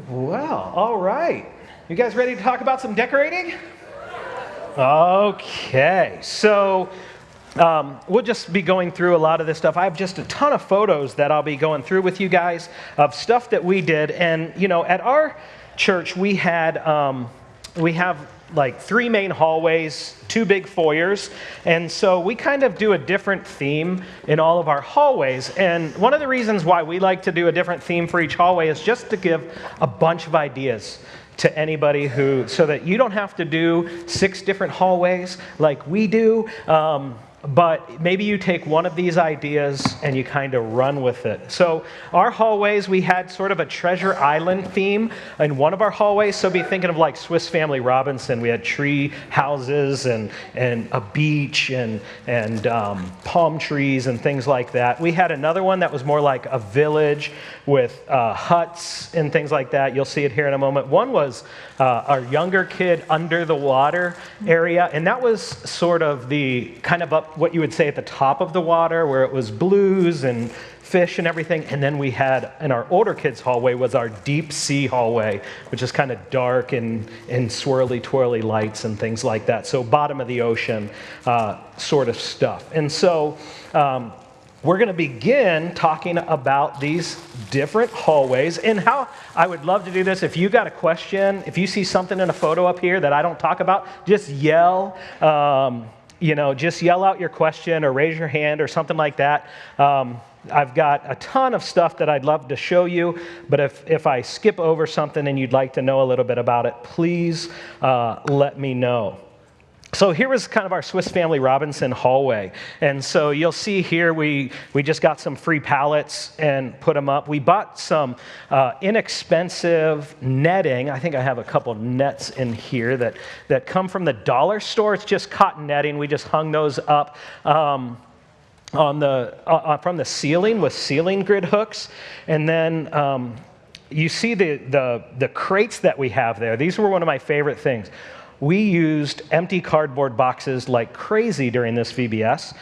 Well, all right. You guys ready to talk about some decorating? Okay, so we'll just be going through a lot of this stuff. I have just a ton of photos that I'll be going through with you guys of stuff that we did. And, you know, at our church, we have like 3 main hallways, 2 big foyers, and so we kind of do a different theme in all of our hallways. And one of the reasons why we like to do a different theme for each hallway is just to give a bunch of ideas to anybody so that you don't have to do 6 different hallways like we do. But maybe you take one of these ideas and you kind of run with it. So our hallways, we had sort of a treasure island theme in one of our hallways. So be thinking of like Swiss Family Robinson. We had tree houses and a beach and palm trees and things like that. We had another one that was more like a village with huts and things like that. You'll see it here in a moment. One was our younger kid under the water area, and that was sort of the kind of up what you would say at the top of the water, where it was blues and fish and everything. And then we had, in our older kids' hallway, was our deep sea hallway, which is kind of dark and swirly, twirly lights and things like that. So bottom of the ocean sort of stuff. And so we're going to begin talking about these different hallways and how I would love to do this. If you got a question, if you see something in a photo up here that I don't talk about, just yell. Just yell out your question or raise your hand or something like that. I've got a ton of stuff that I'd love to show you, but if I skip over something and you'd like to know a little bit about it, please let me know. So here was kind of our Swiss Family Robinson hallway. And so you'll see here we just got some free pallets and put them up. We bought some inexpensive netting. I think I have a couple nets in here that come from the dollar store. It's just cotton netting. We just hung those up from the ceiling with ceiling grid hooks. And then you see the crates that we have there. These were one of my favorite things. We used empty cardboard boxes like crazy during this VBS.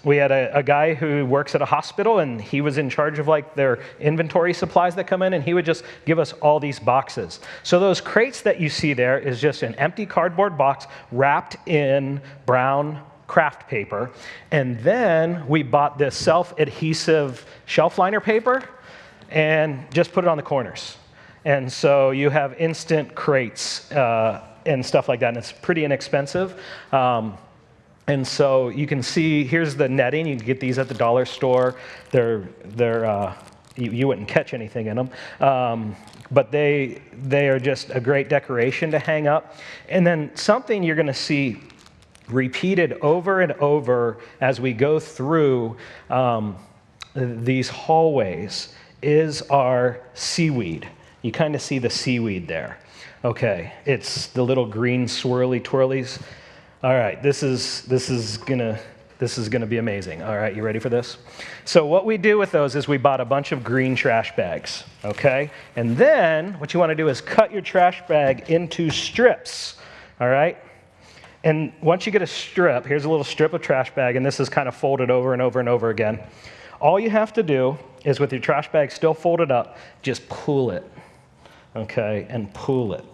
We had a guy who works at a hospital, and he was in charge of like their inventory supplies that come in, and he would just give us all these boxes. So those crates that you see there is just an empty cardboard box wrapped in brown craft paper. And then we bought this self-adhesive shelf liner paper and just put it on the corners. And so you have instant crates and stuff like that, and it's pretty inexpensive. And so you can see, here's the netting. You can get these at the dollar store. You wouldn't catch anything in them. But they are just a great decoration to hang up. And then something you're going to see repeated over and over as we go through these hallways is our seaweed. You kind of see the seaweed there. Okay, it's the little green swirly twirlies. All right, this is gonna be amazing. All right, you ready for this? So what we do with those is we bought a bunch of green trash bags, okay? And then what you want to do is cut your trash bag into strips, all right? And once you get a strip, here's a little strip of trash bag, and this is kind of folded over and over and over again. All you have to do is, with your trash bag still folded up, just pull it, okay, and pull it.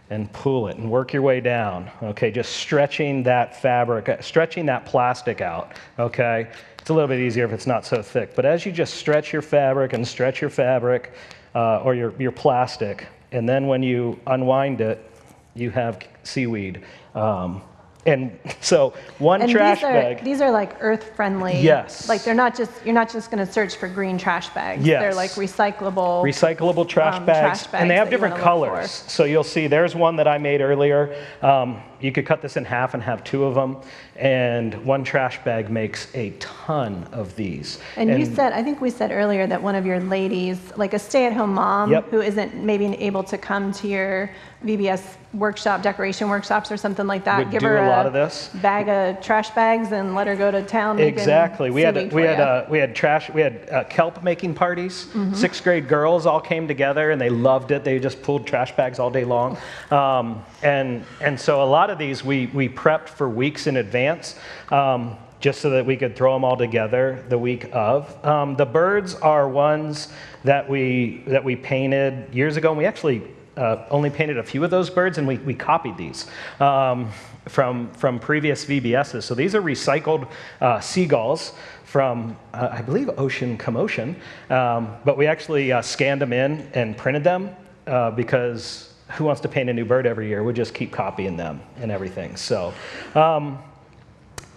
And pull it and work your way down, okay? Just stretching that fabric, stretching that plastic out, okay? It's a little bit easier if it's not so thick, but as you just stretch your fabric and stretch your fabric or your plastic, and then when you unwind it, you have seaweed. And so trash bag. These are like earth-friendly. Yes. Like you're not just going to search for green trash bags. Yes. They're like recyclable trash bags, and they have different colors. So you'll see there's one that I made earlier. You could cut this in half and have 2 of them, and one trash bag makes a ton of these. And I think we said earlier that one of your ladies, like a stay-at-home mom who isn't maybe able to come to your VBS workshop, decoration workshops or something like that, give her a lot of this bag of trash bags and let her go to town. Exactly. We had kelp making parties. 6th grade girls all came together and they loved it. They just pulled trash bags all day long. And so a lot of these we prepped for weeks in advance. just so that we could throw them all together the week of. The birds are ones that we painted years ago, and we actually only painted a few of those birds, and we copied these from previous VBSs. So these are recycled seagulls from, I believe, Ocean Commotion, but we actually scanned them in and printed them because who wants to paint a new bird every year? We'll just keep copying them and everything. So,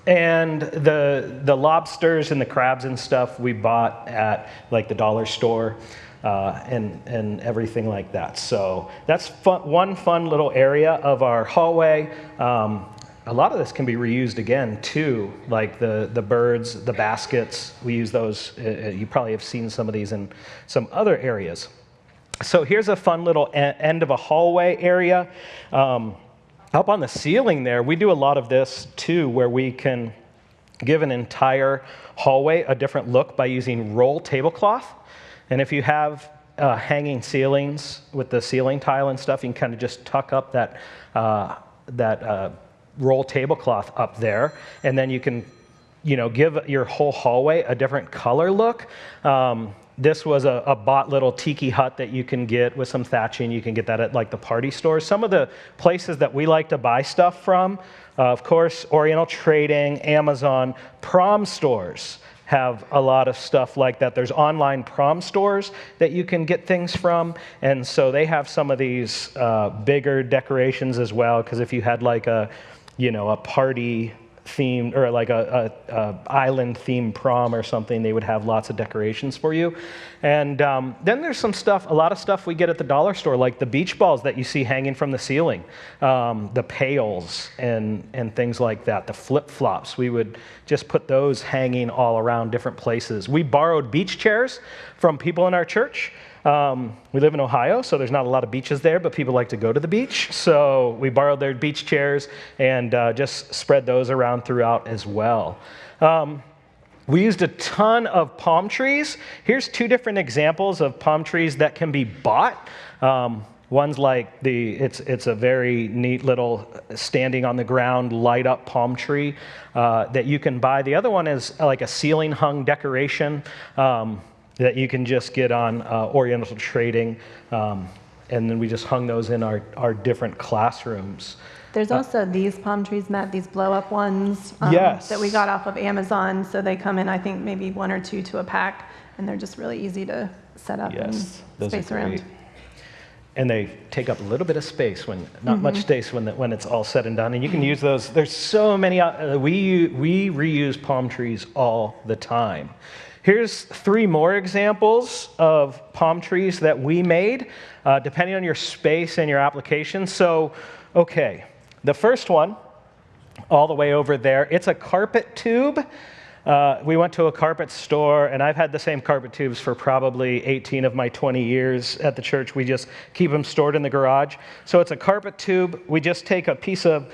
and the lobsters and the crabs and stuff we bought at like the dollar store and everything like that. So that's one fun little area of our hallway. A lot of this can be reused again too, like the birds, the baskets. We use those. You probably have seen some of these in some other areas. So here's a fun little end of a hallway area. Up on the ceiling there, we do a lot of this too, where we can give an entire hallway a different look by using roll tablecloth. And if you have hanging ceilings with the ceiling tile and stuff, you can kind of just tuck up that roll tablecloth up there, and then you can, give your whole hallway a different color look. This was a bought little tiki hut that you can get with some thatching. You can get that at like the party stores. Some of the places that we like to buy stuff from, of course, Oriental Trading, Amazon, prom stores have a lot of stuff like that. There's online prom stores that you can get things from, and so they have some of these bigger decorations as well, because if you had like a party themed or like a island themed prom or something, they would have lots of decorations for you. And then there's a lot of stuff we get at the dollar store, like the beach balls that you see hanging from the ceiling, the pails and things like that, the flip-flops. We would just put those hanging all around different places. We borrowed beach chairs from people in our church. We live in Ohio, so there's not a lot of beaches there, but people like to go to the beach. So we borrowed their beach chairs and just spread those around throughout as well. We used a ton of palm trees. Here's two different examples of palm trees that can be bought. One's like it's a very neat little standing on the ground, light up palm tree that you can buy. The other one is like a ceiling hung decoration that you can just get on Oriental Trading, and then we just hung those in our different classrooms. There's also these palm trees, Matt, these blow-up ones yes. that we got off of Amazon. So they come in, I think, maybe 1 or 2 to a pack, and they're just really easy to set up and space around. And they take up a little bit of space not much space when it's all said and done. And you can use those. There's so many. We reuse palm trees all the time. Here's 3 more examples of palm trees that we made, depending on your space and your application. So, okay, the first one, all the way over there, it's a carpet tube. We went to a carpet store, and I've had the same carpet tubes for probably 18 of my 20 years at the church. We just keep them stored in the garage. So it's a carpet tube. We just take a piece of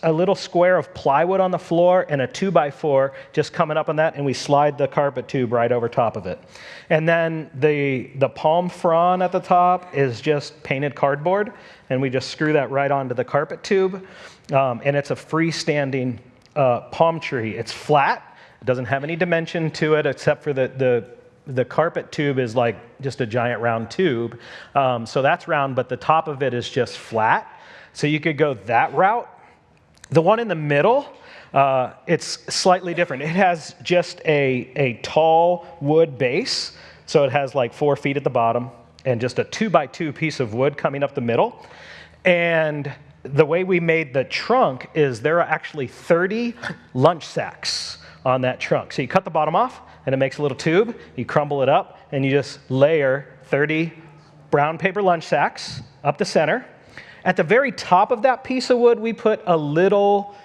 a little square of plywood on the floor and a 2x4 just coming up on that, and we slide the carpet tube right over top of it. And then the palm frond at the top is just painted cardboard, and we just screw that right onto the carpet tube. And it's a freestanding palm tree. It's flat. It doesn't have any dimension to it except for the carpet tube is like just a giant round tube. So that's round, but the top of it is just flat. So you could go that route. The one in the middle, it's slightly different. It has just a tall wood base. So it has like 4 feet at the bottom and just a 2x2 piece of wood coming up the middle. And the way we made the trunk is there are actually 30 lunch sacks on that trunk. So you cut the bottom off, and it makes a little tube. You crumble it up, and you just layer 30 brown paper lunch sacks up the center. At the very top of that piece of wood, we put a little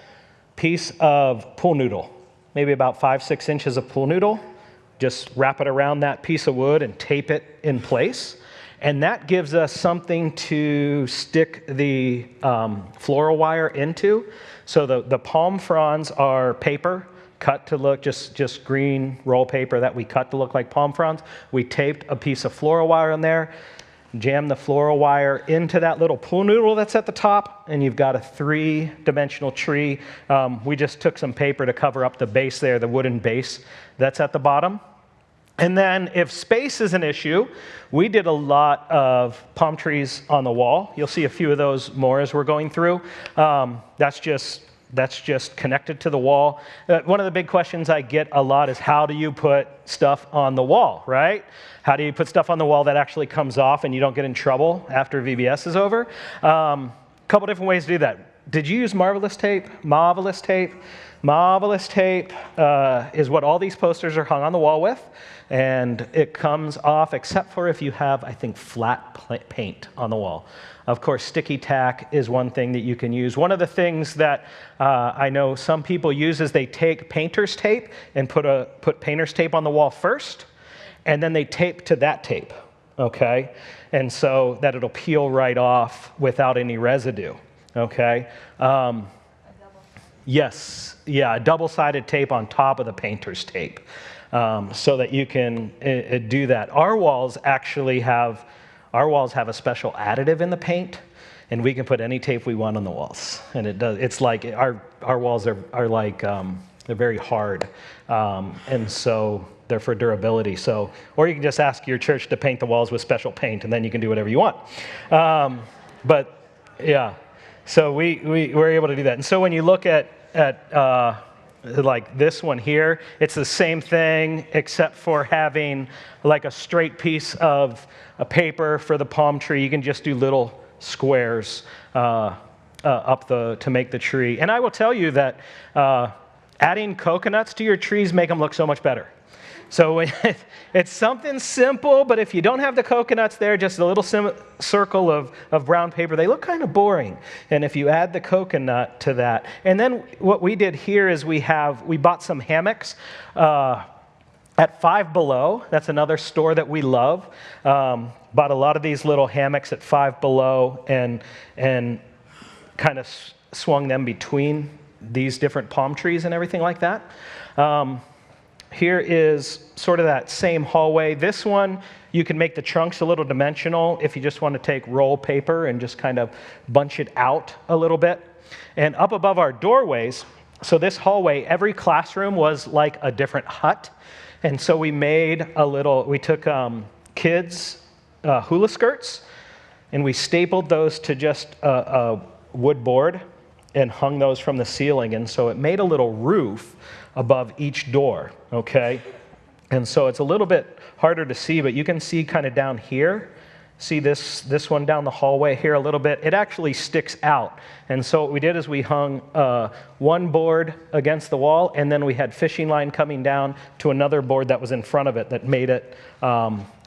piece of pool noodle, maybe about 5-6 inches of pool noodle. Just wrap it around that piece of wood and tape it in place. And that gives us something to stick the floral wire into. So the palm fronds are paper, cut to look just green roll paper that we cut to look like palm fronds. We taped a piece of floral wire on there. jam the floral wire into that little pool noodle that's at the top, and you've got a 3-dimensional tree. We just took some paper to cover up the base there, the wooden base that's at the bottom. And then if space is an issue, we did a lot of palm trees on the wall. You'll see a few of those more as we're going through. That's just connected to the wall. One of the big questions I get a lot is, how do you put stuff on the wall, right? How do you put stuff on the wall that actually comes off and you don't get in trouble after VBS is over? Couple different ways to do that. Did you use marvelous tape? Marvelous tape? Marvelous tape is what all these posters are hung on the wall with, and it comes off except for if you have, I think, flat paint on the wall. Of course, sticky tack is one thing that you can use. One of the things that I know some people use is they take painter's tape and put painter's tape on the wall first, and then they tape to that tape, okay? And so that it'll peel right off without any residue, okay? Yes, yeah, a double-sided tape on top of the painter's tape, so that you can do that. Our walls have a special additive in the paint, and we can put any tape we want on the walls. And it does. It's like our walls are like they're very hard, and so they're for durability. So, or you can just ask your church to paint the walls with special paint, and then you can do whatever you want. But yeah, so we were able to do that. And so when you look at like this one here, it's the same thing except for having like a straight piece of a paper for the palm tree. You can just do little squares to make the tree. And I will tell you that adding coconuts to your trees make them look so much better. So it's something simple, but if you don't have the coconuts there, just a little circle of brown paper, they look kind of boring. And if you add the coconut to that, and then what we did here is we bought some hammocks at Five Below. That's another store that we love. Bought a lot of these little hammocks at Five Below and kind of swung them between these different palm trees and everything like that. Here is sort of that same hallway. This one, you can make the trunks a little dimensional if you just want to take roll paper and just kind of bunch it out a little bit. And up above our doorways, so this hallway, every classroom was like a different hut. And so we took kids' hula skirts, and we stapled those to just a wood board and hung those from the ceiling. And so it made a little roof above each door, okay? And so it's a little bit harder to see, but you can see kind of down here. See this one down the hallway here a little bit? It actually sticks out. And so what we did is we hung one board against the wall, and then we had fishing line coming down to another board that was in front of it that made it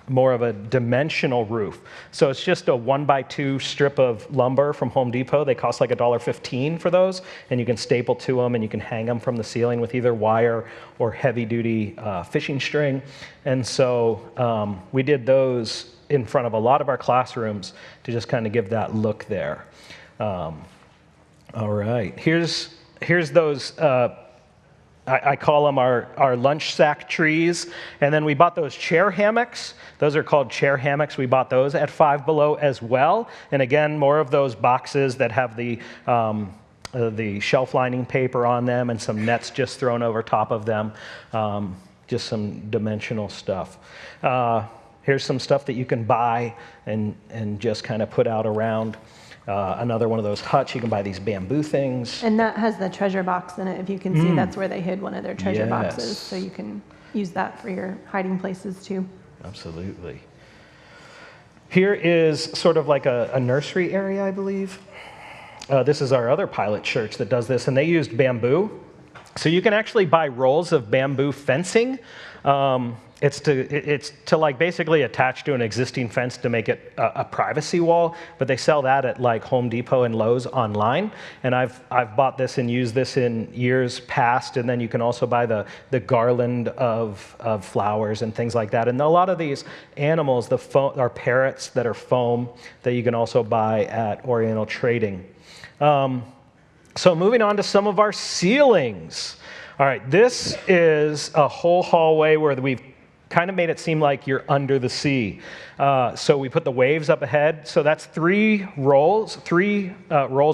more of a dimensional roof. So it's just a 1x2 strip of lumber from Home Depot. They cost like $1.15 for those, and you can staple to them, and you can hang them from the ceiling with either wire or heavy-duty fishing string. And so we did those in front of a lot of our classrooms to just kind of give that look there. All right, here's those. I call them our lunch sack trees. And then we bought those chair hammocks. Those are called chair hammocks. We bought those at Five Below as well. And again, more of those boxes that have the shelf lining paper on them and some nets just thrown over top of them. Just some dimensional stuff. Here's some stuff that you can buy and just kind of put out around. Another one of those huts, you can buy these bamboo things. And that has the treasure box in it. If you can see, that's where they hid one of their treasure boxes. So you can use that for your hiding places too. Absolutely. Here is sort of like a nursery area, I believe. This is our other pilot church that does this, and they used bamboo. So you can actually buy rolls of bamboo fencing. It's to like basically attach to an existing fence to make it a privacy wall, but they sell that at like Home Depot and Lowe's online. And I've bought this and used this in years past. And then you can also buy the garland of flowers and things like that. And a lot of these animals, are parrots that are foam that you can also buy at Oriental Trading. So moving on to some of our ceilings. All right, this is a whole hallway where we've kind of made it seem like you're under the sea. So we put the waves up ahead. So that's three rolls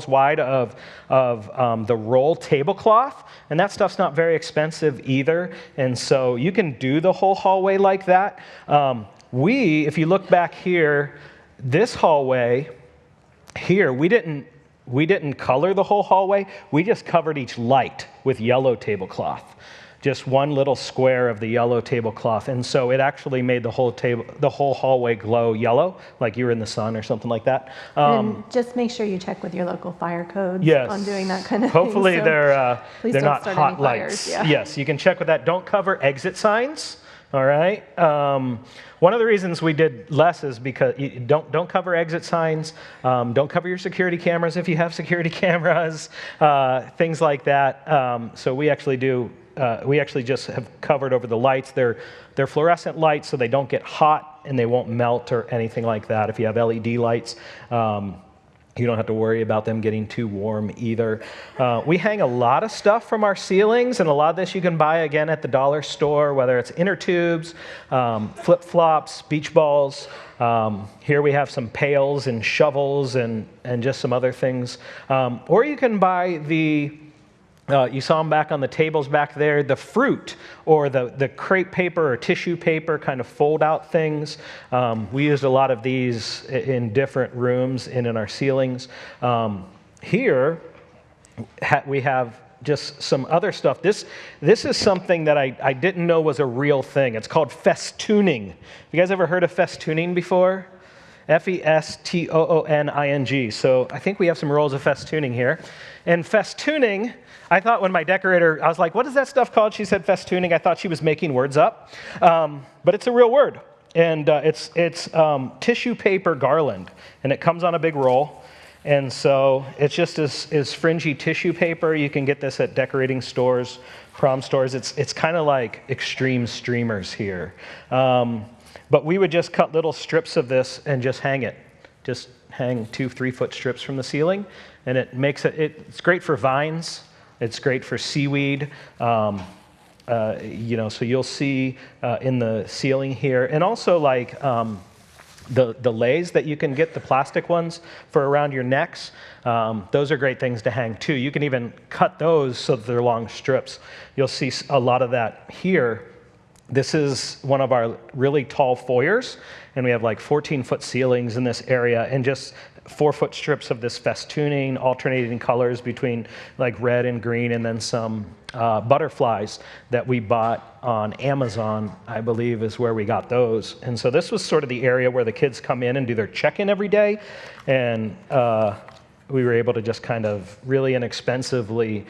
wide of the roll tablecloth. And that stuff's not very expensive either. And so you can do the whole hallway like that. If you look back here, this hallway here, we didn't color the whole hallway. We just covered each light with yellow tablecloth. Just one little square of the yellow tablecloth, and so it actually made the whole hallway glow yellow, like you were in the sun or something like that. And just make sure you check with your local fire codes on doing that kind of Hopefully thing. Hopefully they're not hot lights. Yeah. Yes, you can check with that. Don't cover exit signs. All right. One of the reasons we did less is because you don't cover exit signs. Don't cover your security cameras if you have security cameras. Things like that. So we actually do. We actually just have covered over the lights. They're fluorescent lights, so they don't get hot and they won't melt or anything like that. If you have LED lights, you don't have to worry about them getting too warm either. We hang a lot of stuff from our ceilings, and a lot of this you can buy again at the dollar store, whether it's inner tubes, flip-flops, beach balls. Here we have some pails and shovels and just some other things. Or you can buy you saw them back on the tables back there, the fruit or the crepe paper or tissue paper kind of fold out things. We used a lot of these in different rooms and in our ceilings. Here we have just some other stuff. This is something that I didn't know was a real thing. It's called festooning. You guys ever heard of festooning before? Festooning. So I think we have some rolls of festooning here. And festooning, I thought when my decorator, I was like, what is that stuff called? She said festooning. I thought she was making words up. But it's a real word. And it's tissue paper garland. And it comes on a big roll. And so it's just as fringy tissue paper. You can get this at decorating stores, prom stores. It's kind of like extreme streamers here. But we would just cut little strips of this and just hang it. Just hang 2-3 foot strips from the ceiling. And it's great for vines. It's great for seaweed. So you'll see in the ceiling here. And also like the leis that you can get, the plastic ones for around your necks. Those are great things to hang too. You can even cut those so that they're long strips. You'll see a lot of that here. This is one of our really tall foyers, and we have like 14-foot ceilings in this area, and just 4-foot strips of this festooning, alternating colors between like red and green, and then some butterflies that we bought on Amazon, I believe is where we got those. And so this was sort of the area where the kids come in and do their check-in every day, and we were able to just kind of really inexpensively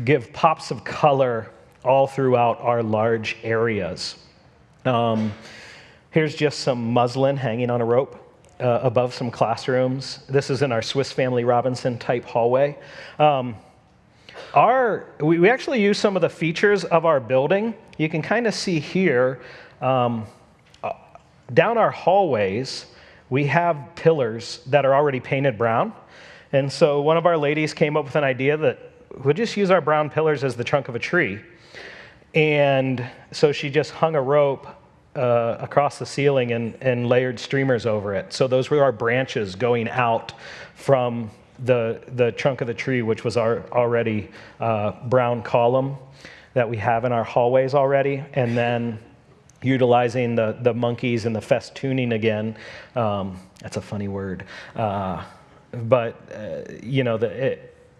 give pops of color all throughout our large areas. Here's just some muslin hanging on a rope above some classrooms. This is in our Swiss Family Robinson type hallway. We actually use some of the features of our building. You can kind of see here, down our hallways, we have pillars that are already painted brown. And so one of our ladies came up with an idea that we'll just use our brown pillars as the trunk of a tree. And so she just hung a rope across the ceiling and layered streamers over it. So those were our branches going out from the trunk of the tree, which was our already brown column that we have in our hallways already. And then utilizing the monkeys and the festooning again. That's a funny word.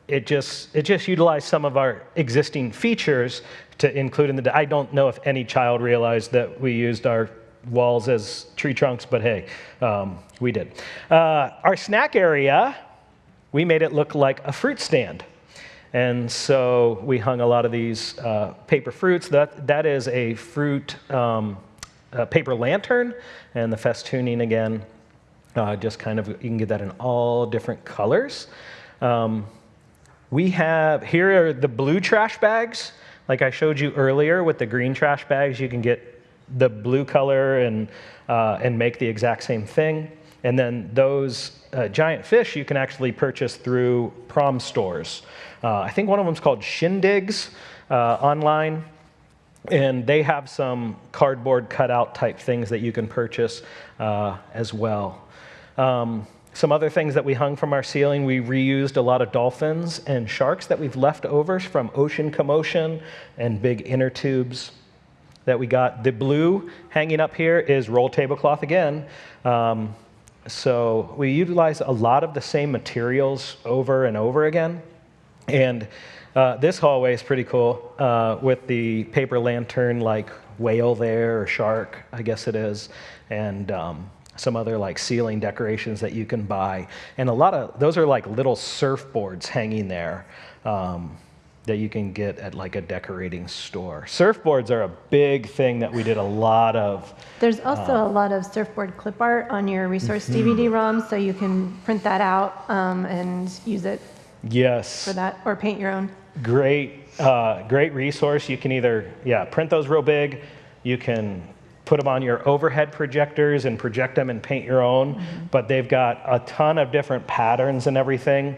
It just utilized some of our existing features to include in I don't know if any child realized that we used our walls as tree trunks, but hey, we did. Our snack area, we made it look like a fruit stand. And so we hung a lot of these paper fruits. That is a fruit paper lantern, and the festooning again, just kind of, you can get that in all different colors. Here are the blue trash bags. Like I showed you earlier with the green trash bags, you can get the blue color and make the exact same thing. And then those giant fish you can actually purchase through prom stores. I think one of them is called Shindigs online. And they have some cardboard cutout type things that you can purchase as well. Some other things that we hung from our ceiling, we reused a lot of dolphins and sharks that we've left over from ocean commotion and big inner tubes that we got. The blue hanging up here is roll tablecloth again. So we utilize a lot of the same materials over and over again. And this hallway is pretty cool with the paper lantern like whale there, or shark, I guess it is, and some other like ceiling decorations that you can buy. And a lot of those are like little surfboards hanging there that you can get at like a decorating store. Surfboards are a big thing that we did a lot of. There's also a lot of surfboard clip art on your resource DVD-ROM, so you can print that out and use it for that, or paint your own. Great resource. You can either, print those real big. You can put them on your overhead projectors and project them and paint your own. But they've got a ton of different patterns and everything.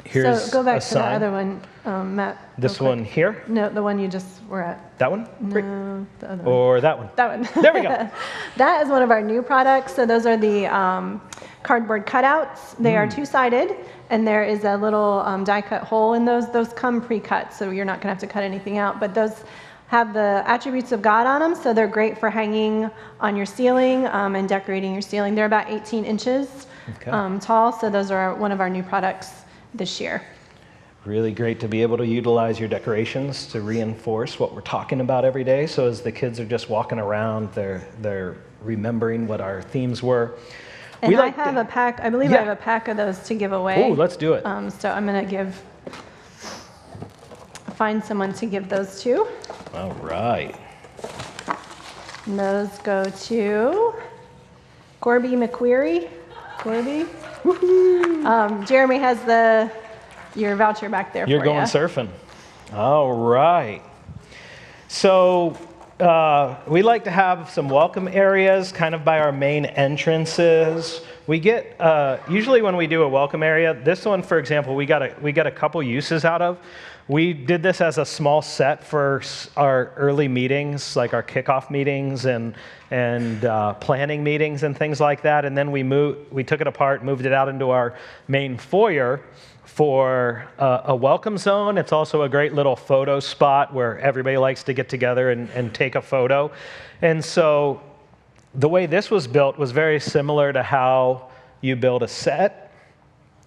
Here's so go back a to sign. the other one, Matt. This one here? No, the one you just were at. That one? No, the other one. Or that one? That one. There we go. That is one of our new products. So those are the cardboard cutouts. They are two-sided, and there is a little die-cut hole in those. Those come pre-cut, so you're not going to have to cut anything out. But those have the attributes of God on them, so they're great for hanging on your ceiling and decorating your ceiling. They're about 18 inches tall, so those are one of our new products this year. Really great to be able to utilize your decorations to reinforce what we're talking about every day. So as the kids are just walking around, they're remembering what our themes were. And I have a pack, I believe I have a pack of those to give away. Oh, let's do it. So I'm going to find someone to give those to. All right. And those go to Corby McQuarrie. Corby. Jeremy has your voucher back there. You're going surfing. All right. So we like to have some welcome areas kind of by our main entrances. We get, usually when we do a welcome area, this one, for example, we got a couple uses out of. We did this as a small set for our early meetings, like our kickoff meetings and planning meetings and things like that. And then we took it apart, moved it out into our main foyer for a welcome zone. It's also a great little photo spot where everybody likes to get together and take a photo. And so the way this was built was very similar to how you build a set.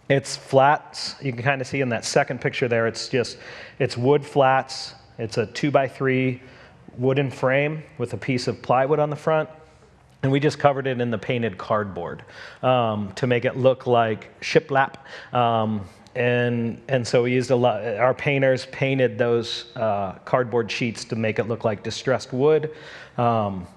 It's flats. You can kind of see in that second picture there, it's wood flats. It's a 2x3 wooden frame with a piece of plywood on the front. And we just covered it in the painted cardboard to make it look like shiplap. And so we used our painters painted those cardboard sheets to make it look like distressed wood. And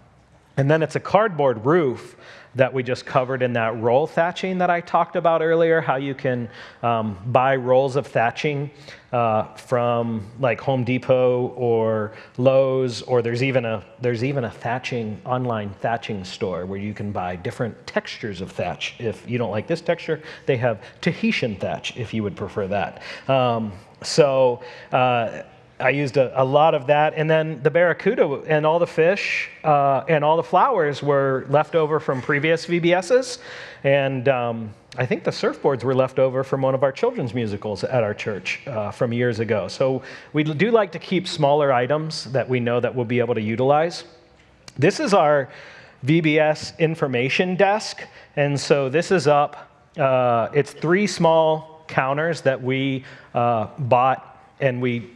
then it's a cardboard roof that we just covered in that roll thatching that I talked about earlier, how you can buy rolls of thatching from like Home Depot or Lowe's, or there's even a online thatching store where you can buy different textures of thatch. If you don't like this texture, they have Tahitian thatch if you would prefer that. I used a lot of that, and then the barracuda and all the fish and all the flowers were left over from previous VBSs, and I think the surfboards were left over from one of our children's musicals at our church from years ago. So we do like to keep smaller items that we know that we'll be able to utilize. This is our VBS information desk, and so this is up. It's 3 small counters that we bought, and we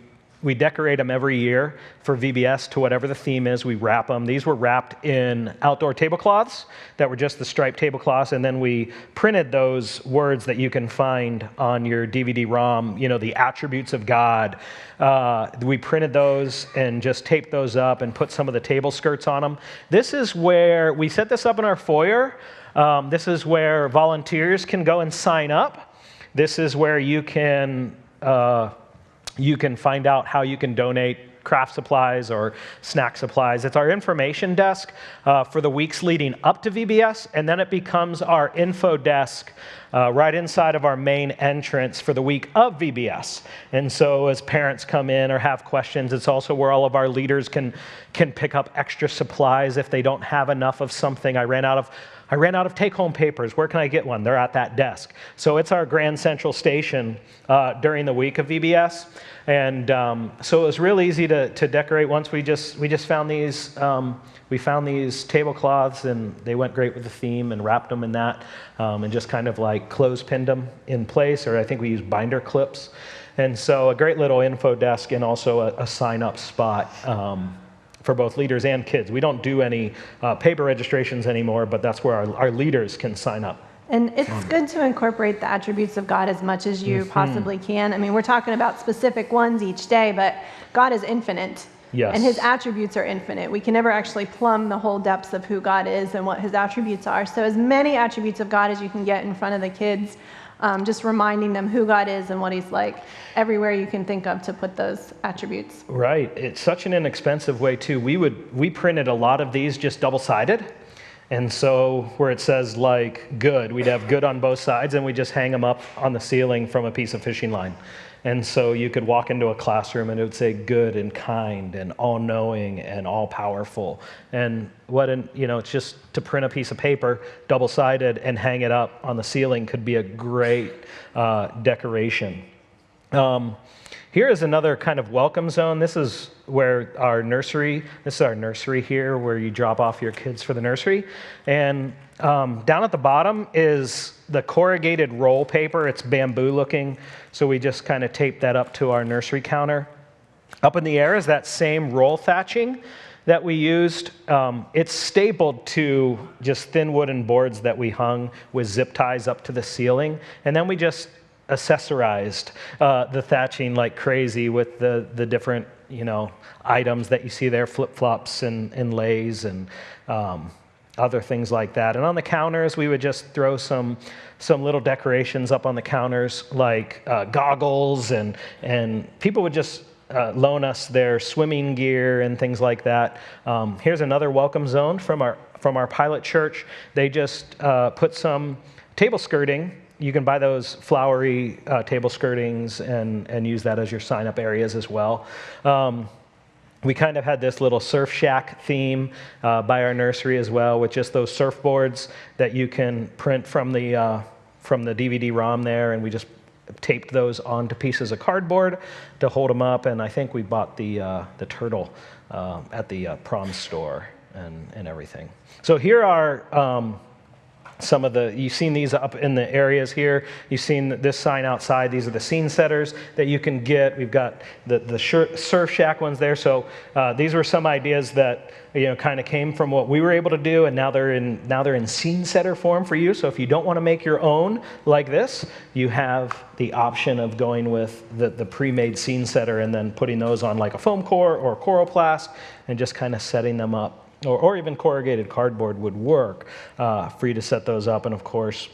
decorate them every year for VBS to whatever the theme is. We wrap them. These were wrapped in outdoor tablecloths that were just the striped tablecloths, and then we printed those words that you can find on your DVD-ROM, the attributes of God. We printed those and just taped those up and put some of the table skirts on them. This is where we set this up in our foyer. This is where volunteers can go and sign up. This is where you can find out how you can donate craft supplies or snack supplies. It's our information desk for the weeks leading up to VBS, and then it becomes our info desk right inside of our main entrance for the week of VBS. And so as parents come in or have questions, it's also where all of our leaders can pick up extra supplies if they don't have enough of something. I ran out of take-home papers. Where can I get one? They're at that desk. So it's our Grand Central Station during the week of VBS. And so it was real easy to decorate. Once we just found these, we found these tablecloths, and they went great with the theme, and wrapped them in that, and just kind of like clothespined them in place, or I think we used binder clips. And so a great little info desk, and also a sign-up spot for both leaders and kids. We don't do any paper registrations anymore, but that's where our leaders can sign up. And it's good to incorporate the attributes of God as much as you possibly can. I mean, we're talking about specific ones each day, but God is infinite. Yes. And his attributes are infinite. We can never actually plumb the whole depths of who God is and what his attributes are. So as many attributes of God as you can get in front of the kids, just reminding them who God is and what he's like, everywhere you can think of to put those attributes. Right. It's such an inexpensive way, too. We printed a lot of these just double-sided. And so where it says like good, we'd have good on both sides, and we just hang them up on the ceiling from a piece of fishing line. And so you could walk into a classroom and it would say good and kind and all-knowing and all-powerful. And it's just to print a piece of paper, double-sided, and hang it up on the ceiling could be a great decoration. Here is another kind of welcome zone. This is where this is our nursery here, where you drop off your kids for the nursery. And down at the bottom is the corrugated roll paper. It's bamboo looking, so we just kind of tape that up to our nursery counter. Up in the air is that same roll thatching that we used. It's stapled to just thin wooden boards that we hung with zip ties up to the ceiling. And then we just accessorized the thatching like crazy with the different items that you see there, flip-flops and lays and other things like that. And on the counters, we would just throw some little decorations up on the counters, like goggles, and people would just loan us their swimming gear and things like that. Here's another welcome zone from our pilot church. They just put some table skirting. You can buy those flowery table skirtings and use that as your sign-up areas as well. We kind of had this little surf shack theme by our nursery as well, with just those surfboards that you can print from the DVD-ROM there, and we just taped those onto pieces of cardboard to hold them up. And I think we bought the turtle at the prom store and everything. So here are some of you've seen these up in the areas here. You've seen this sign outside. These are the scene setters that you can get. We've got the surf shack ones there. So these were some ideas that kind of came from what we were able to do, and now they're in scene setter form for you. So if you don't want to make your own like this, you have the option of going with the pre-made scene setter and then putting those on like a foam core or coroplast and just kind of setting them up. Or even corrugated cardboard would work for you to set those up. And of course,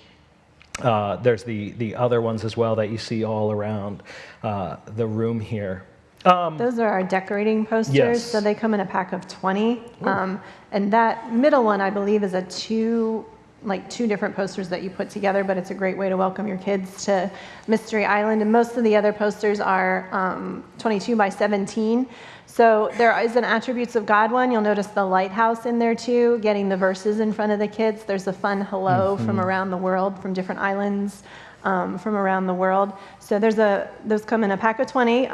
there's the other ones as well that you see all around the room here. Those are our decorating posters. Yes. So they come in a pack of 20. And that middle one, I believe, is two different posters that you put together, but it's a great way to welcome your kids to Mystery Island. And most of the other posters are 22 by 17. So there is an Attributes of God one. You'll notice the lighthouse in there too, getting the verses in front of the kids. There's a fun hello from around the world, from different islands from around the world. So those come in a pack of 20.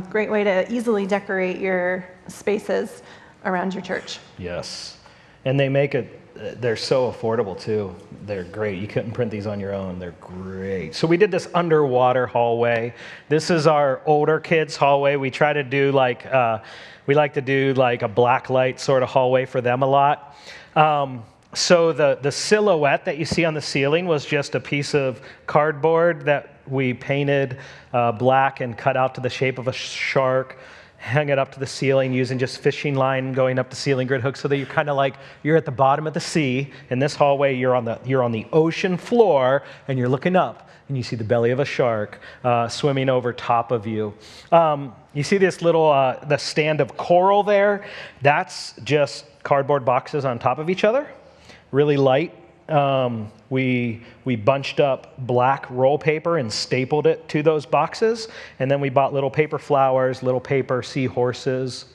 Great way to easily decorate your spaces around your church. Yes. And they're so affordable too. They're great. You couldn't print these on your own. They're great. So we did this underwater hallway. This is our older kids hallway. We try to do we like to do like a black light sort of hallway for them a lot. So the silhouette that you see on the ceiling was just a piece of cardboard that we painted black and cut out to the shape of a shark. hung it up to the ceiling using just fishing line going up the ceiling grid hook so that you're kind of like you're at the bottom of the sea. In this hallway, you're on the ocean floor and you're looking up and you see the belly of a shark swimming over top of you. You see this little the stand of coral there? That's just cardboard boxes on top of each other, really light. We bunched up black roll paper and stapled it to those boxes, and then we bought little paper flowers, little paper seahorses.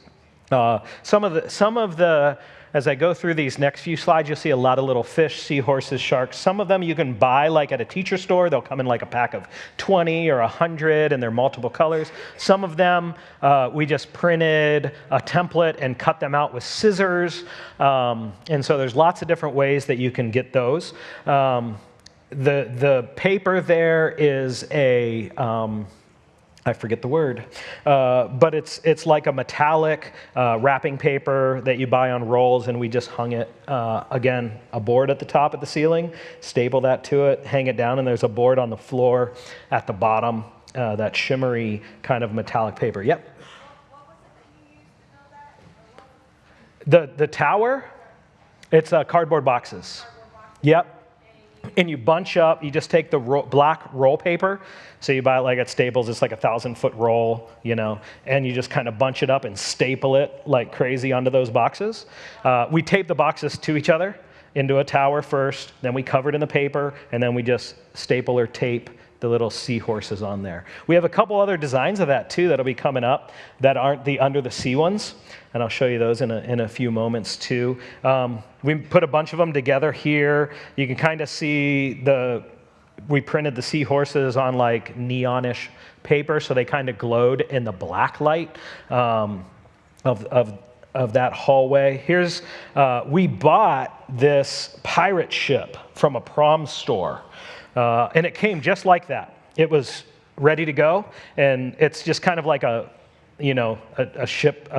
Some of the as I go through these next few slides, you'll see a lot of little fish, seahorses, sharks. Some of them you can buy like at a teacher store. They'll come in like a pack of 20 or 100, and they're multiple colors. Some of them we just printed a template and cut them out with scissors. And so there's lots of different ways that you can get those. The paper there is a I forget the word, but it's like a metallic wrapping paper that you buy on rolls, and we just hung it, again, a board at the top of the ceiling, staple that to it, hang it down, and there's a board on the floor at the bottom, that shimmery kind of metallic paper. Yep. What was it that you used to know that? The tower, it's cardboard boxes. Yep. And you bunch up, you just take the black roll paper. So you buy it like at Staples, it's like a 1,000-foot roll, and you just kind of bunch it up and staple it like crazy onto those boxes. We tape the boxes to each other into a tower first, then we cover it in the paper, and then we just staple or tape the little seahorses on there. We have a couple other designs of that too that'll be coming up that aren't the under the sea ones, and I'll show you those in a few moments too. We put a bunch of them together here. You can kind of see we printed the seahorses on like neonish paper, so they kind of glowed in the black light of that hallway. We bought this pirate ship from a prom store. And it came just like that. It was ready to go, and it's just kind of like a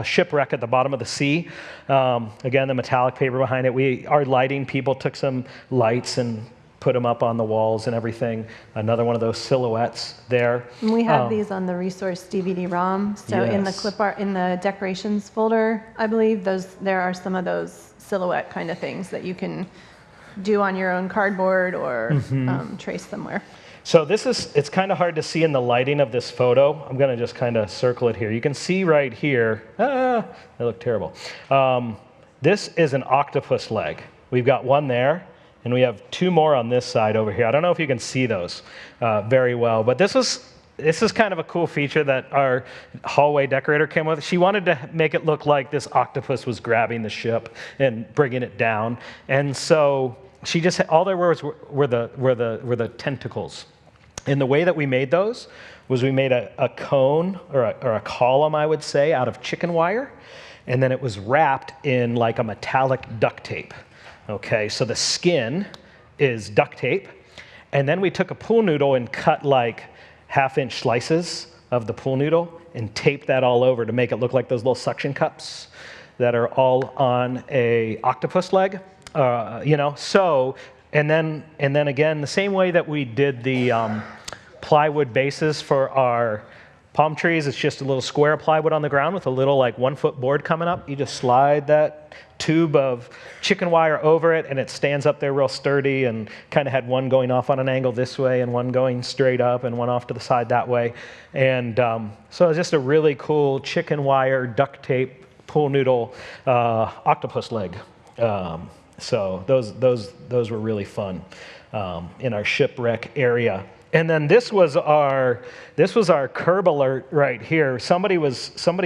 shipwreck at the bottom of the sea. Again, the metallic paper behind it. Our lighting people took some lights and put them up on the walls and everything. Another one of those silhouettes there. And we have these on the resource DVD-ROM. So yes. In the clip art, in the decorations folder, I believe there are some of those silhouette kind of things that you can do on your own cardboard or trace somewhere. So it's kind of hard to see in the lighting of this photo. I'm going to just kind of circle it here. You can see right here, they look terrible. This is an octopus leg. We've got one there, and we have two more on this side over here. I don't know if you can see those very well, but this is kind of a cool feature that our hallway decorator came with. She wanted to make it look like this octopus was grabbing the ship and bringing it down. And so she just all there were the tentacles. And the way that we made those was we made a cone or a column, I would say, out of chicken wire, and then it was wrapped in like a metallic duct tape. Okay, so the skin is duct tape, and then we took a pool noodle and cut like half-inch slices of the pool noodle and taped that all over to make it look like those little suction cups that are all on a octopus leg. So, and then again, the same way that we did the plywood bases for our palm trees, it's just a little square of plywood on the ground with a little like 1-foot board coming up. You just slide that tube of chicken wire over it, and it stands up there real sturdy, and kind of had one going off on an angle this way and one going straight up and one off to the side that way. And so it's just a really cool chicken wire, duct tape, pool noodle, octopus leg. So those were really fun in our shipwreck area. And then this was our curb alert right here. Somebody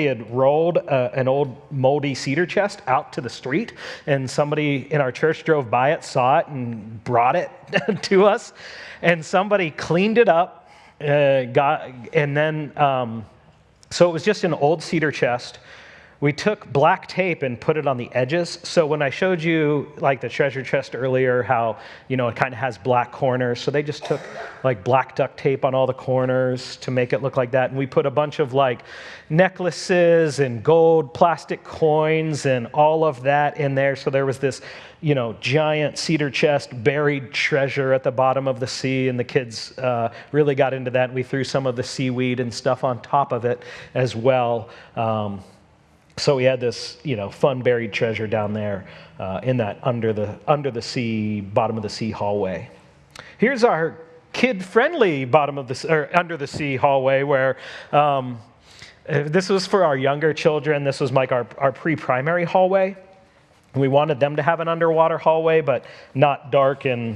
had rolled an old moldy cedar chest out to the street, and somebody in our church drove by it, saw it, and brought it to us. And somebody cleaned it up, so it was just an old cedar chest we took black tape and put it on the edges. So when I showed you like the treasure chest earlier, how, it kind of has black corners. So they just took like black duct tape on all the corners to make it look like that. And we put a bunch of like necklaces and gold plastic coins and all of that in there. So there was this, giant cedar chest, buried treasure at the bottom of the sea. And the kids really got into that. We threw some of the seaweed and stuff on top of it as well. So we had this, fun buried treasure down there in that under the sea, bottom of the sea hallway. Here's our kid-friendly under the sea hallway where this was for our younger children. This was like our pre-primary hallway. We wanted them to have an underwater hallway, but not dark and,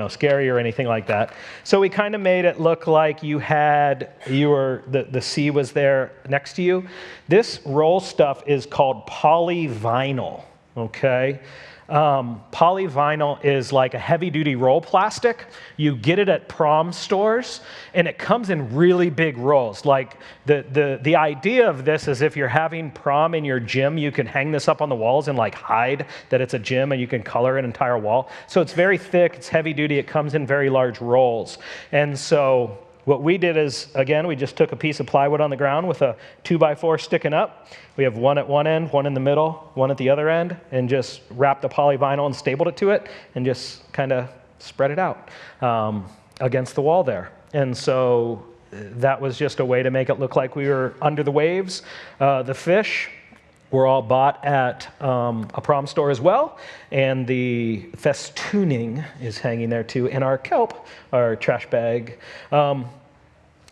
scary or anything like that. So we kind of made it look like the sea was there next to you. This roll stuff is called polyvinyl, okay? Polyvinyl is like a heavy-duty roll plastic. You get it at prom stores, and it comes in really big rolls. Like the idea of this is if you're having prom in your gym, you can hang this up on the walls and like hide that it's a gym, and you can color an entire wall. So it's very thick, it's heavy-duty, it comes in very large rolls. And so what we did is, again, we just took a piece of plywood on the ground with a 2x4 sticking up. We have one at one end, one in the middle, one at the other end, and just wrapped the polyvinyl and stapled it to it, and just kind of spread it out against the wall there. And so that was just a way to make it look like we were under the waves. The fish were all bought at a prom store as well, and the festooning is hanging there too, and our kelp, our trash bag.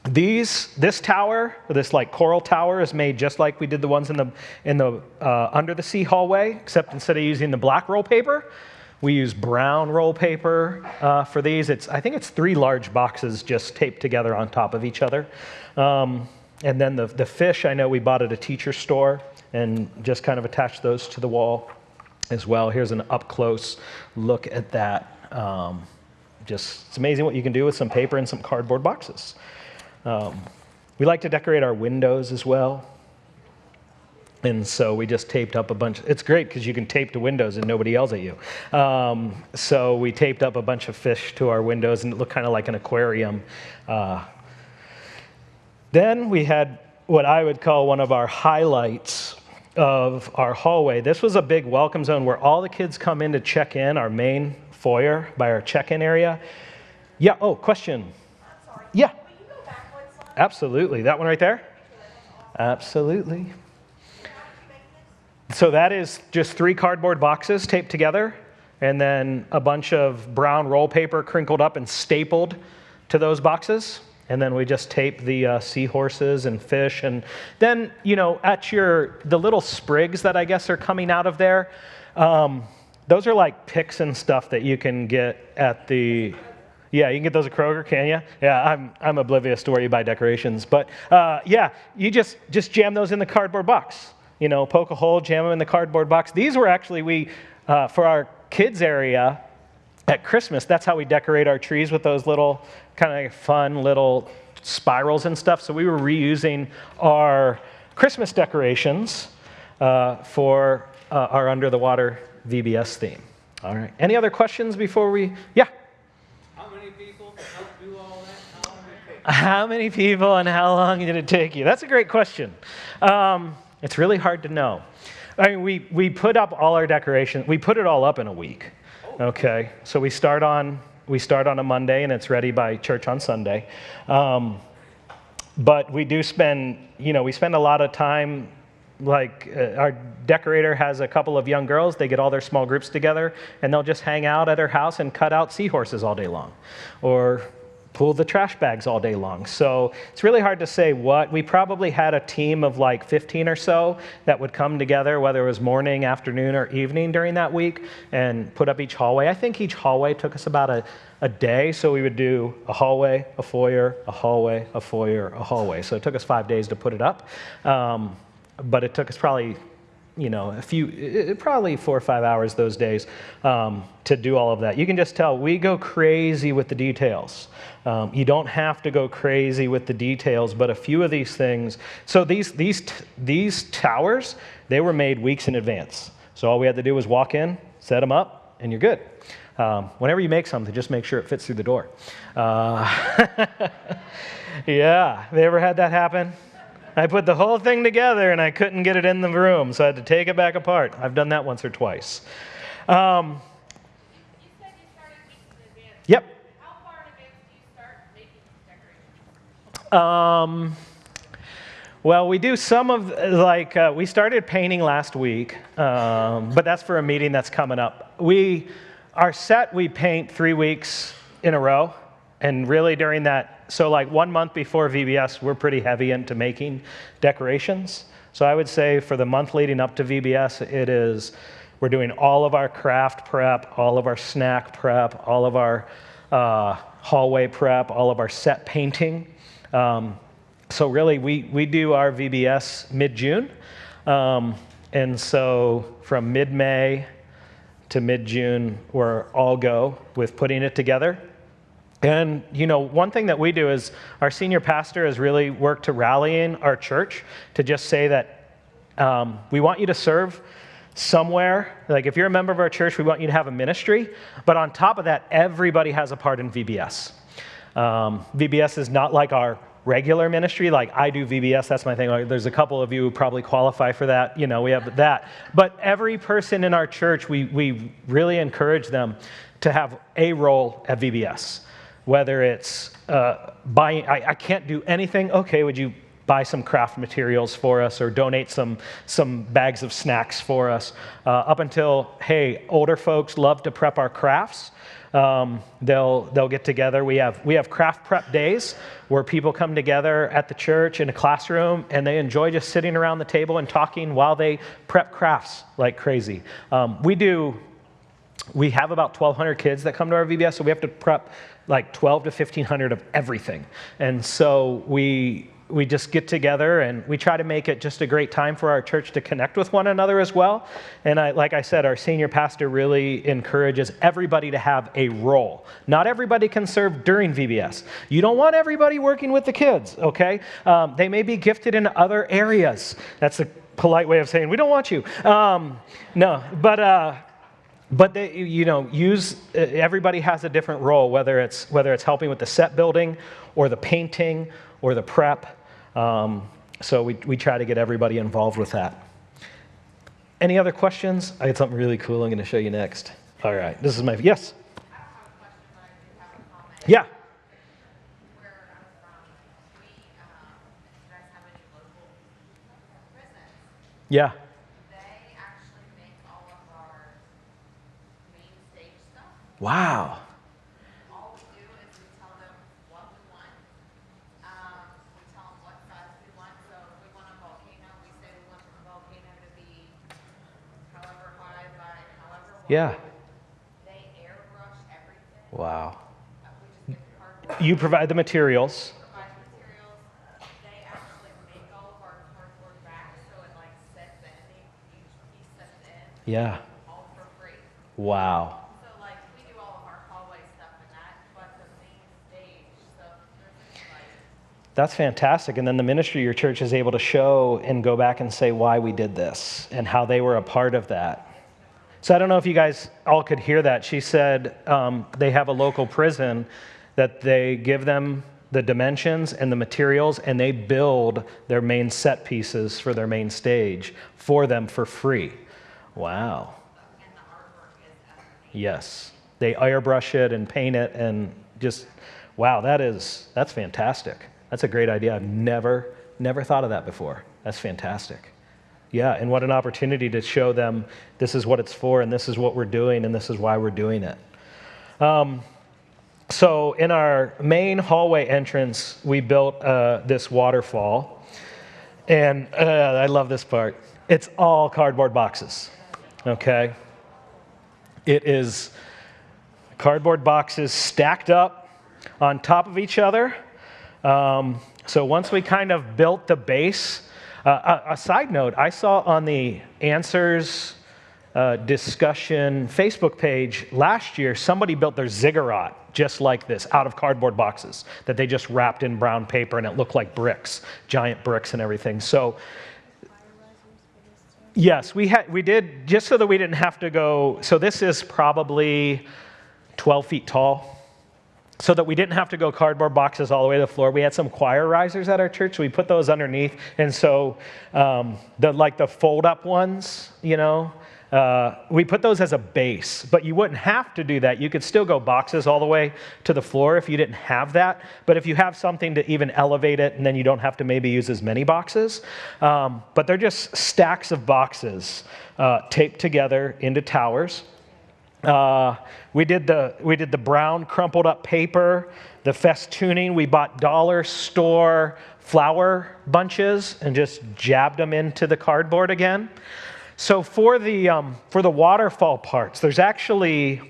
This tower, this like coral tower, is made just like we did the ones in the under the sea hallway, except instead of using the black roll paper, we use brown roll paper for these. I think it's 3 large boxes just taped together on top of each other. And then the fish, I know we bought at a teacher store and just kind of attached those to the wall as well. Here's an up-close look at that. It's amazing what you can do with some paper and some cardboard boxes. We like to decorate our windows as well. And so we just taped up a bunch. It's great because you can tape to windows and nobody yells at you. So we taped up a bunch of fish to our windows, and it looked kind of like an aquarium. Then we had what I would call one of our highlights of our hallway. This was a big welcome zone where all the kids come in to check in, our main foyer by our check-in area. Yeah, question. I'm sorry. Yeah. Will you go back one slide? Absolutely. That one right there? Absolutely. So that is just 3 cardboard boxes taped together, and then a bunch of brown roll paper crinkled up and stapled to those boxes. And then we just tape the seahorses and fish. And then, at the little sprigs that I guess are coming out of there, those are like picks and stuff that you can get at you can get those at Kroger, can you? Yeah, I'm oblivious to where you buy decorations. But you just jam those in the cardboard box. Poke a hole, jam them in the cardboard box. These were actually, for our kids area, at Christmas, that's how we decorate our trees, with those little kind of fun little spirals and stuff. So we were reusing our Christmas decorations for our Under the Water VBS theme. All right. Any other questions before we? Yeah. How many people helped do all that? How long did it take? How many people and how long did it take you? That's a great question. It's really hard to know. I mean, we put up all our decorations. We put it all up in a week. Okay, so we start on a Monday, and it's ready by church on Sunday. But we do spend a lot of time. Like our decorator has a couple of young girls. They get all their small groups together, and they'll just hang out at her house and cut out seahorses all day long, or pull the trash bags all day long. So it's really hard to say what. We probably had a team of like 15 or so that would come together, whether it was morning, afternoon, or evening during that week, and put up each hallway. I think each hallway took us about a day, so we would do a hallway, a foyer, a hallway, a foyer, a hallway. So it took us 5 days to put it up, but it took us probably probably 4 or 5 hours those days to do all of that. You can just tell we go crazy with the details. You don't have to go crazy with the details, but a few of these things. So these towers, they were made weeks in advance. So all we had to do was walk in, set them up, and you're good. Whenever you make something, just make sure it fits through the door. Yeah, have you ever had that happen? I put the whole thing together and I couldn't get it in the room, so I had to take it back apart. I've done that once or twice. You said you started weeks in advance. Yep. How far in advance do you start making decorations? Well, we do some of, we started painting last week, but that's for a meeting that's coming up. Our set, we paint 3 weeks in a row, and really during that, so 1 month before VBS, we're pretty heavy into making decorations. So I would say for the month leading up to VBS, we're doing all of our craft prep, all of our snack prep, all of our hallway prep, all of our set painting. So really, we do our VBS mid-June. And so from mid-May to mid-June, we're all go with putting it together. And, one thing that we do is our senior pastor has really worked to rallying our church to just say that we want you to serve somewhere. Like if you're a member of our church, we want you to have a ministry. But on top of that, everybody has a part in VBS. VBS is not like our regular ministry, like I do VBS, that's my thing. There's a couple of you who probably qualify for that, we have that. But every person in our church, we really encourage them to have a role at VBS. Whether it's buying, I can't do anything, okay, would you buy some craft materials for us or donate some bags of snacks for us, up until, hey, older folks love to prep our crafts. They'll get together. We have craft prep days where people come together at the church in a classroom and they enjoy just sitting around the table and talking while they prep crafts like crazy. We have about 1,200 kids that come to our VBS, so we have to prep 12 to 1,500 of everything. And so we just get together and we try to make it just a great time for our church to connect with one another as well. And like I said, our senior pastor really encourages everybody to have a role. Not everybody can serve during VBS. You don't want everybody working with the kids, okay? They may be gifted in other areas. That's a polite way of saying we don't want you. But they, everybody has a different role, whether it's helping with the set building or the painting or the prep. So we try to get everybody involved with that. Any other questions? I got something really cool I'm going to show you next. All right, this is my, yes? I don't have a question, but I do have a comment. Yeah. Where I'm from, if you guys have any local prisons, Yeah. they actually make all of our main stage stuff. Wow. All we do is we tell them what we want. We tell them what size we want. So if we want a volcano, we say we want the volcano to be however high by however wide. Yeah. They airbrush everything. Wow. We just get the cardboard, You provide the materials. provide materials. They actually make all of our cardboard back so it sets in. Each piece sets in. Yeah. All for free. Wow. So we do all of our hallway stuff and that, but the main stage, so there's That's fantastic. And then the ministry your church is able to show and go back and say why we did this and how they were a part of that. So I don't know if you guys all could hear that. She said they have a local prison that they give them the dimensions and the materials, and they build their main set pieces for their main stage for them for free. Wow. and the artwork is amazing. Yes. They airbrush it and paint it and just, wow, that's fantastic. That's a great idea. I've never thought of that before. That's fantastic. Yeah, and what an opportunity to show them this is what it's for and this is what we're doing and this is why we're doing it. So in our main hallway entrance, we built this waterfall. And I love this part. It's all cardboard boxes, okay? It is cardboard boxes stacked up on top of each other. So once we kind of built the base, A side note, I saw on the Answers discussion Facebook page last year, somebody built their ziggurat just like this, out of cardboard boxes that they just wrapped in brown paper, and it looked like bricks, giant bricks and everything. So yes, we did, just so that we didn't have to go, so this is probably 12 feet tall, so that we didn't have to go cardboard boxes all the way to the floor. We had some choir risers at our church, so we put those underneath, and so the fold-up ones, we put those as a base, but you wouldn't have to do that. You could still go boxes all the way to the floor if you didn't have that. But if you have something to even elevate it, and then you don't have to maybe use as many boxes. But they're just stacks of boxes taped together into towers. We did the brown crumpled up paper, the festooning. We bought dollar store flower bunches and just jabbed them into the cardboard again. So for the waterfall parts, there's actually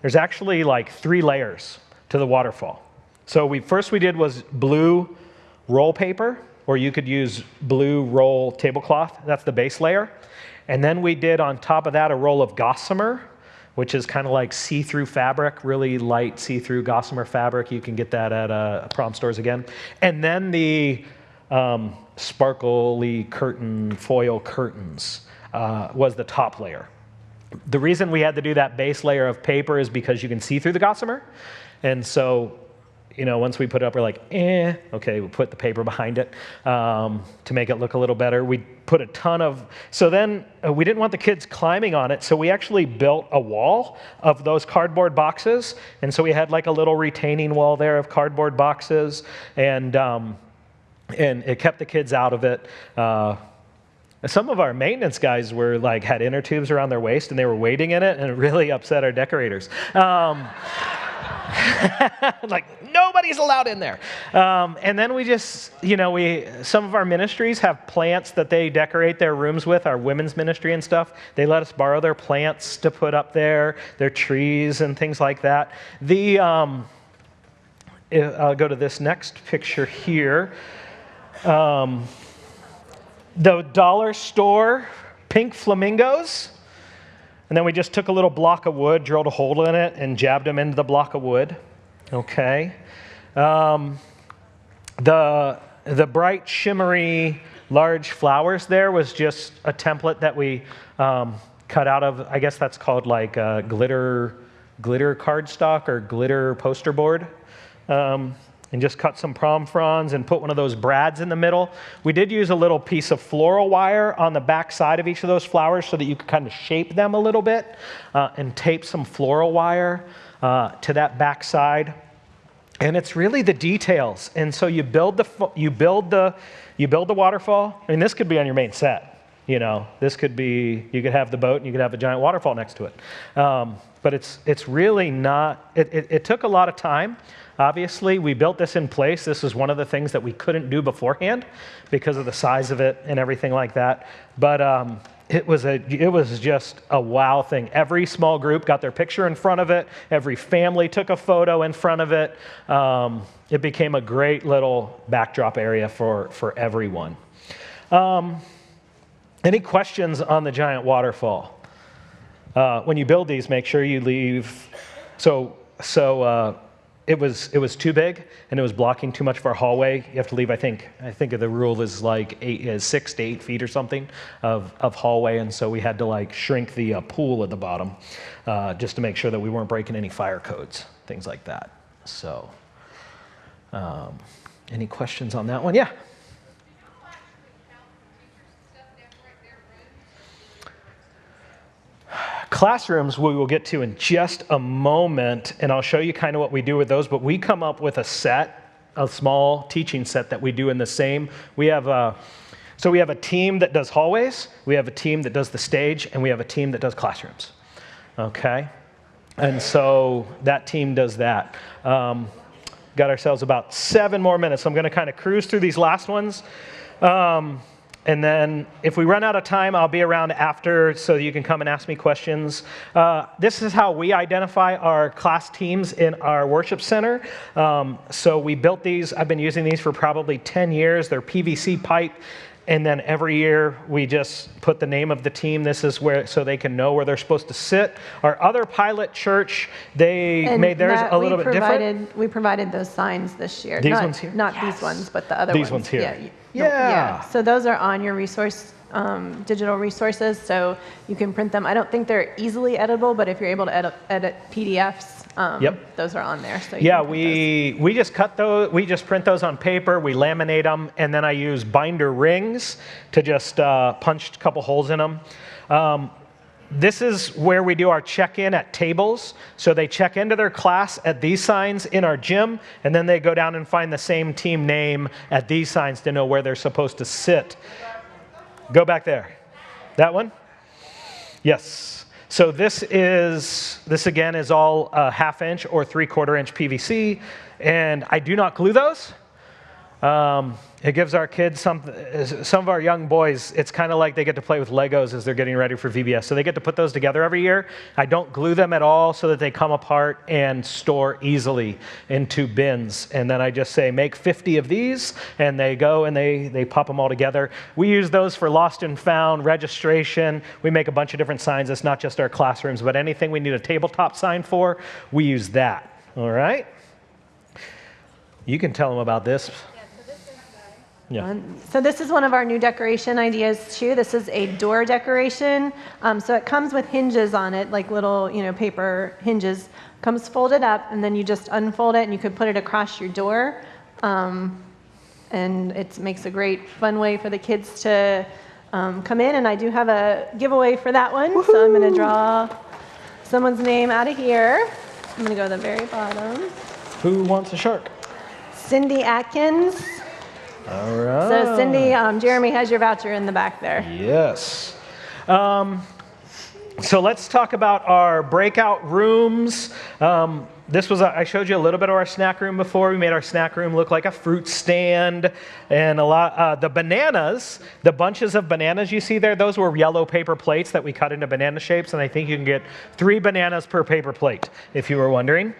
like 3 layers to the waterfall. So we did was blue roll paper, or you could use blue roll tablecloth. That's the base layer. And then we did on top of that a roll of gossamer, which is kind of like see-through fabric, really light see-through gossamer fabric. You can get that at prom stores again. And then the sparkly curtain, foil curtains was the top layer. The reason we had to do that base layer of paper is because you can see through the gossamer. And so, once we put it up, we're like, okay, we'll put the paper behind it to make it look a little better. We put a ton of, so then we didn't want the kids climbing on it, so we actually built a wall of those cardboard boxes. And so we had like a little retaining wall there of cardboard boxes, and it kept the kids out of it. Some of our maintenance guys were had inner tubes around their waist, and they were wading in it, and it really upset our decorators. Nobody's allowed in there. And then we just, some of our ministries have plants that they decorate their rooms with, our women's ministry and stuff. They let us borrow their plants to put up there, their trees and things like that. I'll go to this next picture here. The dollar store pink flamingos. And then we just took a little block of wood, drilled a hole in it, and jabbed them into the block of wood. Okay. The bright, shimmery, large flowers there was just a template that we cut out of, I guess that's called glitter cardstock or glitter poster board. And just cut some prom fronds and put one of those brads in the middle. We did use a little piece of floral wire on the back side of each of those flowers so that you could kind of shape them a little bit, and tape some floral wire to that back side. And it's really the details. And so you build the waterfall. I mean, this could be on your main set. This could be, you could have the boat and you could have a giant waterfall next to it. But it's really not. It took a lot of time. Obviously, we built this in place. This is one of the things that we couldn't do beforehand because of the size of it and everything like that. But it was just a wow thing. Every small group got their picture in front of it. Every family took a photo in front of it. It became a great little backdrop area for everyone. Any questions on the giant waterfall? When you build these, make sure you leave. It was too big, and it was blocking too much of our hallway. You have to leave, I think the rule is 6 to 8 feet or something of hallway, and so we had to shrink the pool at the bottom just to make sure that we weren't breaking any fire codes, things like that. So, any questions on that one? Yeah. Classrooms we will get to in just a moment, and I'll show you kind of what we do with those, but we come up with a small teaching set that we do in the same. We have a team that does hallways, we have a team that does the stage, and we have a team that does classrooms. Okay? And so that team does that. Got ourselves about 7 more minutes, so I'm going to kind of cruise through these last ones. And then if we run out of time, I'll be around after so you can come and ask me questions. This is how we identify our class teams in our worship center. So we built these. I've been using these for probably 10 years. They're PVC pipe, And then every year we just put the name of the team. This is where, so they can know where they're supposed to sit. Our other pilot church, they made theirs a little bit different. We provided those signs this year. These ones here? Not these ones, but the other ones. These ones here. Yeah. So those are on your resource, digital resources, so you can print them. I don't think they're easily editable, but if you're able to edit PDFs, those are on there. So we just cut those, we just print those on paper, we laminate them, and then I use binder rings to just punch a couple holes in them. This is where we do our check-in at tables. So they check into their class at these signs in our gym, and then they go down and find the same team name at these signs to know where they're supposed to sit. Go back there. That one? Yes. So this again is all 1/2 inch or 3/4 inch PVC, and I do not glue those. It gives our kids some of our young boys, it's kind of like they get to play with Legos as they're getting ready for VBS. So they get to put those together every year. I don't glue them at all so that they come apart and store easily into bins. And then I just say, make 50 of these, and they go and they pop them all together. We use those for lost and found, registration. We make a bunch of different signs. It's not just our classrooms, but anything we need a tabletop sign for, we use that. All right? You can tell them about this. Yeah. So this is one of our new decoration ideas too. This is a door decoration. So it comes with hinges on it, like little, paper hinges. Comes folded up, and then you just unfold it, and you could put it across your door. And it makes a great fun way for the kids to come in. And I do have a giveaway for that one. Woo-hoo! So I'm going to draw someone's name out of here. I'm going to go to the very bottom. Who wants a shark? Cindy Atkins. All right. So Cindy, Jeremy has your voucher in the back there. Yes. So let's talk about our breakout rooms. I showed you a little bit of our snack room before. We made our snack room look like a fruit stand, and the bananas, the bunches of bananas you see there, those were yellow paper plates that we cut into banana shapes, and I think you can get 3 bananas per paper plate, if you were wondering.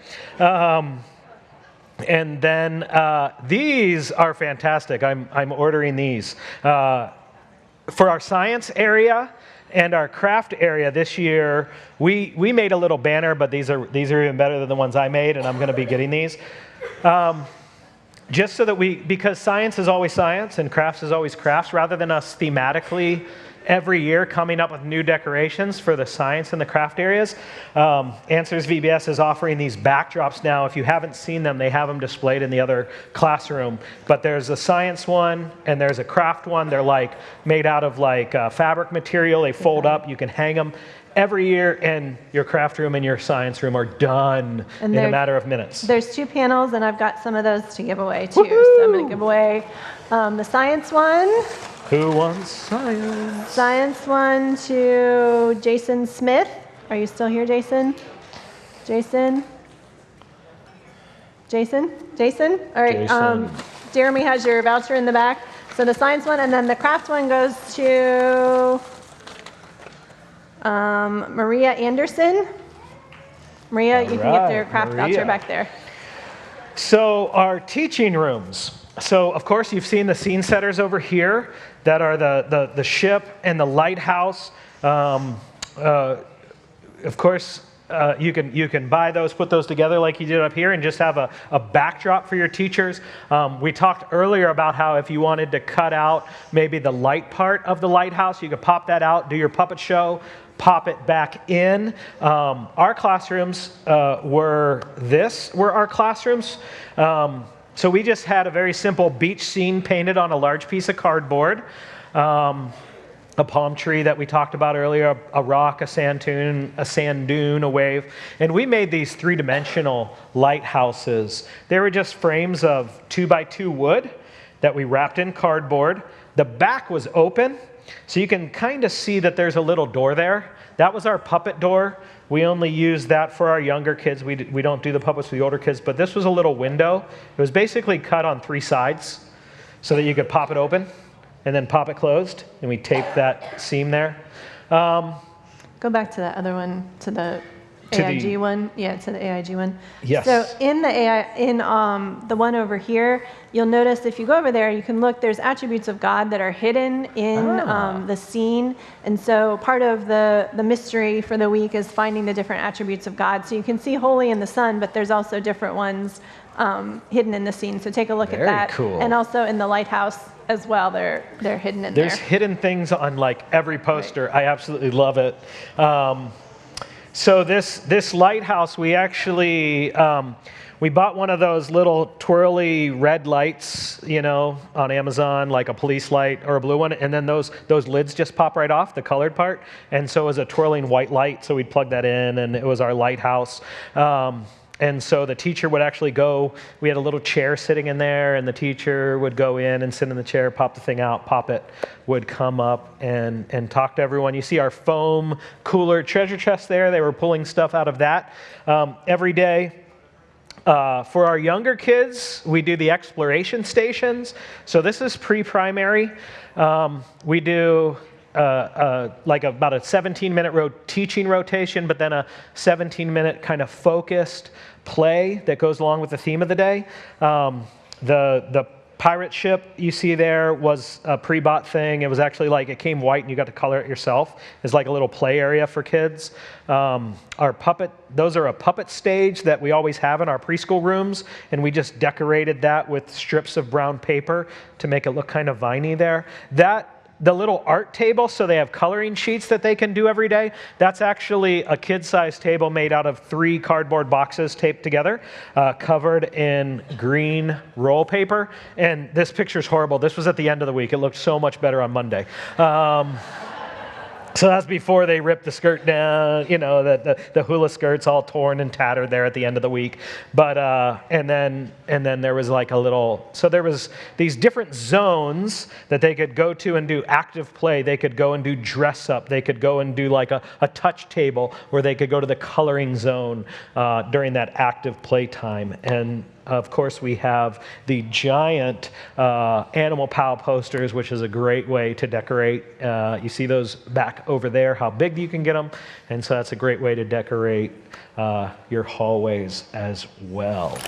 And then these are fantastic. I'm ordering these. For our science area and our craft area this year, we made a little banner, but these are even better than the ones I made, and I'm going to be getting these. Just so that because science is always science and crafts is always crafts, rather than us thematically every year coming up with new decorations for the science and the craft areas, Answers VBS is offering these backdrops now. If you haven't seen them, they have them displayed in the other classroom. But there's a science one and there's a craft one. They're made out of fabric material. They fold up. You can hang them. Every year, and your craft room and your science room are done in a matter of minutes. There's 2 panels, and I've got some of those to give away too. Woo-hoo! So I'm going to give away the science one. Who wants science? Science one to Jason Smith. Are you still here, Jason? Jason? All right. Jason. Jeremy has your voucher in the back. So the science one, and then the craft one goes to Maria Anderson. Maria, you can get their craft voucher back there. So our teaching rooms. So of course you've seen the scene setters over here that are the ship and the lighthouse. Of course you can buy those, put those together like you did up here, and just have a backdrop for your teachers. We talked earlier about how if you wanted to cut out maybe the light part of the lighthouse, you could pop that out, do your puppet show, pop it back in. Our classrooms were our classrooms. So we just had a very simple beach scene painted on a large piece of cardboard. A palm tree that we talked about earlier, a rock, a sand dune, a wave. And we made these 3-dimensional lighthouses. They were just frames of 2x2 wood that we wrapped in cardboard. The back was open, so you can kind of see that there's a little door there. That was our puppet door. We only use that for our younger kids. We don't do the puppets for the older kids, but this was a little window. It was basically cut on 3 sides so that you could pop it open and then pop it closed, and we taped that seam there. Go back to that other one, to the AIG one. Yeah, to the AIG one. Yes. So in the the one over here, you'll notice if you go over there, you can look. There's attributes of God that are hidden in the scene, and so part of the mystery for the week is finding the different attributes of God. So you can see holy in the sun, but there's also different ones hidden in the scene. So take a look at that. Very cool. And also in the lighthouse as well, they're hidden in there. There's hidden things on like every poster. Right. I absolutely love it. So this lighthouse, we actually we bought one of those little twirly red lights, on Amazon, like a police light or a blue one, and then those lids just pop right off, the colored part. And so it was a twirling white light, so we'd plug that in, and it was our lighthouse. And so the teacher would actually go, we had a little chair sitting in there, and the teacher would go in and sit in the chair, pop the thing out, pop it, would come up and talk to everyone. You see our foam cooler treasure chest there. They were pulling stuff out of that every day. For our younger kids, we do the exploration stations. So this is pre-primary. We do like about a 17-minute teaching rotation, but then a 17-minute kind of focused play that goes along with the theme of the day. The pirate ship you see there was a pre-bought thing. It was actually like it came white and you got to color it yourself. It's like a little play area for kids. Those are a puppet stage that we always have in our preschool rooms, and we just decorated that with strips of brown paper to make it look kind of viney there. The little art table, so they have coloring sheets that they can do every day. That's actually a kid-sized table made out of 3 cardboard boxes taped together, covered in green roll paper. And this picture's horrible. This was at the end of the week. It looked so much better on Monday. So that's before they ripped the skirt down, the hula skirt's all torn and tattered there at the end of the week. But and then there was like a little, so there was these different zones that they could go to and do active play. They could go and do dress up. They could go and do like a touch table where they could go to the coloring zone during that active play time. And of course, we have the giant Animal Pal posters, which is a great way to decorate. You see those back over there, how big you can get them. And so that's a great way to decorate your hallways as well.